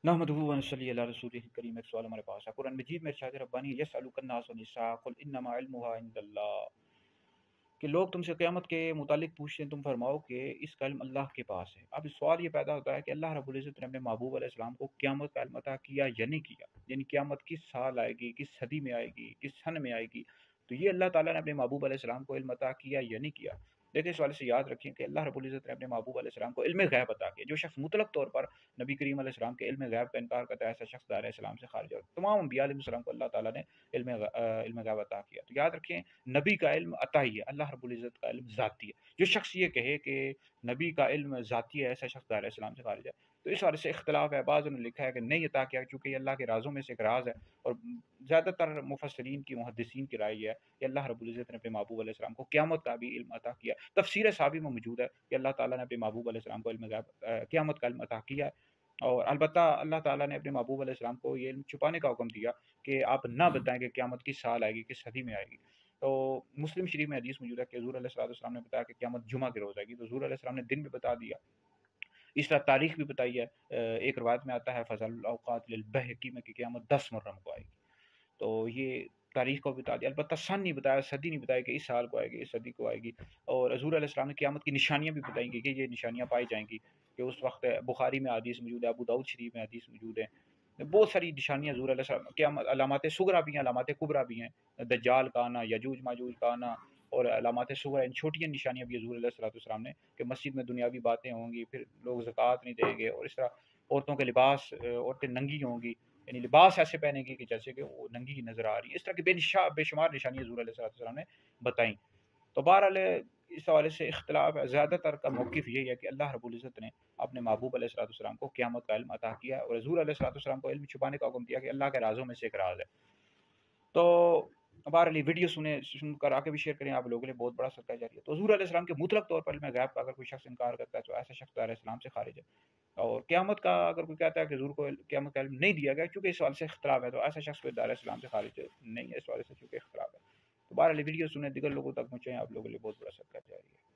نحمدہ و نصلی علی رسولہ الکریم۔ ایک سوال ہمارے پاس ہے قرآن مجید میں، ارشاد ربانی یسألک الناس عن الساعة قل انما علمها عند اللہ، کہ لوگ تم سے قیامت کے متعلق پوچھتے ہیں، تم فرماؤ کہ اس کا علم اللہ کے پاس ہے۔ اب سوال یہ پیدا ہوتا ہے کہ اللہ رب العزت نے اپنے محبوب علیہ السلام کو قیامت کا علم عطا کیا یا نہیں کیا، یعنی قیامت کس سال آئے گی، کس صدی میں آئے گی، کس سن میں آئے گی، تو یہ اللہ تعالیٰ نے اپنے محبوب علیہ السلام کو علم عطا کیا یا نہیں کیا۔ دیکھیں، اس والے سے یاد رکھیں کہ اللہ رب العزت نے اپنے محبوب علیہ السلام کو علم غیب عطا کیا۔ جو شخص مطلق طور پر نبی کریم علیہ السلام کے علم غیب کا انکار کرتا ہے، ایسا شخص دائرۂ اسلام سے خارج ہے۔ تمام انبیاء علیہ السلام کو اللہ تعالیٰ نے علم غیب عطا کیا۔ تو یاد رکھیں، نبی کا علم عطائی ہے، اللہ رب العزت کا علم ذاتی ہے۔ جو شخص یہ کہے کہ نبی کا علم ذاتی ہے، ایسا شخص دائرۂ اسلام سے خارج ہے۔ تو اس حوالے سے اختلاف ہے، بعض نے لکھا ہے کہ نہیں عطا کیا، چونکہ یہ اللہ کے رازوں میں سے ایک راز ہے، اور زیادہ تر مفسرین کی، محدثین کی رائے یہ ہے کہ اللہ رب العزت نے اپنے محبوب علیہ السلام کو قیامت کا بھی علم عطا کیا۔ تفسیر صحابی میں موجود ہے کہ اللہ تعالیٰ نے اپنے محبوب علیہ السلام کو علم غیب قیامت کا علم عطا کیا ہے، اور البتہ اللہ تعالیٰ نے اپنے محبوب علیہ السلام کو یہ علم چھپانے کا حکم دیا کہ آپ نہ بتائیں کہ قیامت کس سال آئے گی، کس صدی میں آئے گی۔ تو مسلم شریف میں حدیث موجود ہے کہ حضور علیہ السلام نے بتایا کہ قیامت جمعہ کے روز آئے گی، تو حضور علیہ السلام نے دن بھی بتا دیا، اس طرح تاریخ بھی بتائی ہے۔ ایک روایت میں آتا ہے فضل الاوقات للبہقی میں کہ قیامت 10 محرم کو آئے گی، تو یہ تاریخ کو بتا دیا، البتہ سن نہیں بتایا، صدی نہیں بتایا کہ اس سال کو آئے گی، اس صدی کو آئے گی۔ اور حضور علیہ السلام نے قیامت کی نشانیاں بھی بتائیں گی کہ یہ نشانیاں پائی جائیں گی، کہ اس وقت بخاری میں حدیث موجود ہے، ابو داؤد شریف میں حدیث موجود ہے، بہت ساری نشانیاں حضور علیہ السلام قیامت، علامات صغریٰ بھی ہیں، علامات کبریٰ بھی ہیں، دجال کا آنا، یجوج ماجوج کا آنا، اور علامات صغریٰ، ان چھوٹی نشانیاں بھی حضور علیہ السلام نے، کہ مسجد میں دنیاوی باتیں ہوں گی، پھر لوگ زکوٰۃ نہیں دیں گے، اور اس طرح عورتوں کے لباس، عورتیں ننگی ہوں گی، یعنی لباس ایسے پہنے گی کہ جیسے کہ وہ ننگی ہی نظر آ رہی ہے۔ اس طرح کی بے شمار نشانیاں حضور علیہ السلام نے بتائیں۔ تو بہرحال اس حوالے سے اختلاف ہے، زیادہ تر کا موقف یہی ہے کہ اللہ رب العزت نے اپنے محبوب علیہ السلام کو قیامت کا علم عطا کیا ہے، اور حضور علیہ السلام کو علم چھپانے کا حکم دیا کہ اللہ کے رازوں میں سے ایک راز ہے۔ تو بہرحال یہ ویڈیو سن کر آ کے بھی شیئر کریں، آپ لوگوں کے لیے بہت بڑا صدقہ جاریہ ہے۔ تو حضور علیہ السلام کے مطلق طور پر علم غیب کا اگر کوئی شخص انکار کرتا ہے تو ایسا شخص دائرۂ اسلام سے خارج ہے، اور قیامت کا اگر کوئی کہتا ہے کہ حضور کو قیامت کا علم نہیں دیا گیا چونکہ اس حوالے سے اختلاف ہے، تو ایسا شخص کوئی دائرۂ اسلام سے خارج نہیں ہے، اس حوالے سے چونکہ اختلاف ہے۔ تو بہرحال ویڈیو سنیں، دیگر لوگوں تک پہنچائیں، آپ لوگوں کے لیے بہت بڑا صدقہ جاریہ ہے۔